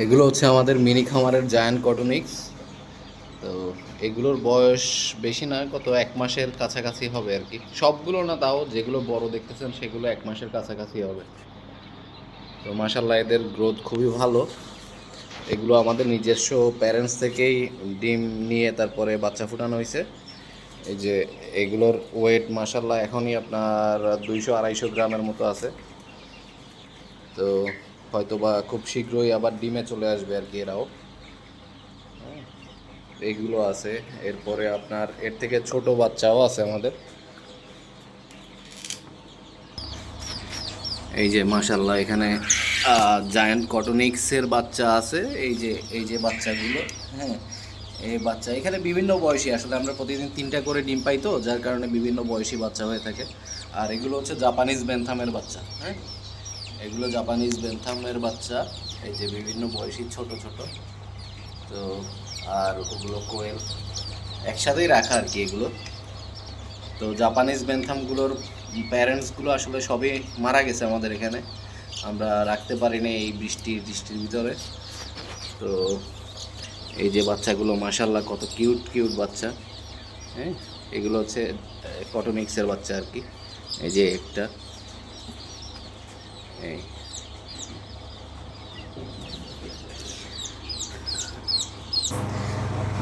এগুলো হচ্ছে আমাদের মিনি খামারের জায়ান্ট কটনিক্স। তো এগুলোর বয়স বেশি না, কত 1 মাসের কাছাকাছি হবে আর কি। সবগুলো না, তাও যেগুলো বড় দেখতেছেন সেগুলো 1 মাসের কাছাকাছি হবে। তো মাশাল্লাহ এদের গ্রোথ খুবই ভালো। এগুলো আমাদের নিজস্ব প্যারেন্টস থেকেই ডিম নিয়ে তারপরে বাচ্চা ফুটানো হয়েছে। এই যে এগুলোর ওয়েট মাশাল্লাহ এখনই আপনার 200-250 গ্রামের মতো আছে। তো হয়তো বা খুব শীঘ্রই আবার ডিমে চলে আসবে আর কি এরাও। এইগুলো আছে। এরপরে আপনার এর থেকে ছোট বাচ্চাও আছে আমাদের। এই যে মাশাল্লাহ এখানে জায়ান্ট কটনিক্সের বাচ্চা আছে। এই যে বাচ্চাগুলো, হ্যাঁ, এই বাচ্চা এখানে বিভিন্ন বয়সী, আসলে আমরা প্রতিদিন 3টা করে ডিম পাই, তো যার কারণে বিভিন্ন বয়সী বাচ্চা হয়ে থাকে। আর এগুলো হচ্ছে জাপানিজ বেনথামের বাচ্চা, হ্যাঁ, এগুলো জাপানিজ বেনথামের বাচ্চা। এই যে বিভিন্ন বয়সী ছোট ছোট। তো আর ওগুলো কোয়েল একসাথেই রাখা আর কি এগুলো। তো জাপানিজ বেনথামগুলোর প্যারেন্টসগুলো আসলে সবই মারা গেছে আমাদের এখানে, আমরা রাখতে পারিনি এই বৃষ্টির ভিতরে। তো এই যে বাচ্চাগুলো মাশাল্লাহ কত কিউট কিউট বাচ্চা, হ্যাঁ, এগুলো হচ্ছে কটনিক্সের বাচ্চা আর কি। এই যে একটা, এই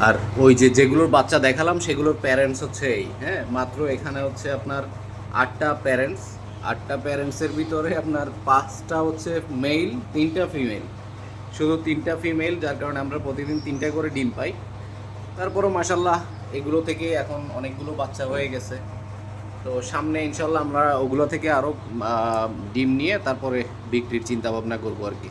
আর ওই যে যেগুলোর বাচ্চা দেখালাম সেগুলোর প্যারেন্টস হচ্ছে এই, হ্যাঁ, মাত্র এখানে হচ্ছে আপনার 8টা প্যারেন্টস। 8টা প্যারেন্টসের ভিতরে আপনার 5টা হচ্ছে মেল, 3টা ফিমেল, শুধু 3টা ফিমেল, যার কারণে আমরা প্রতিদিন 3টা করে ডিম পাই। তারপরও মাসাল্লাহ এগুলো থেকে এখন অনেকগুলো বাচ্চা হয়ে গেছে। তো সামনে ইনশাল্লাহ আমরা ওগুলো থেকে আরও ডিম নিয়ে তারপরে বিক্রির চিন্তা ভাবনা করবো আর কি।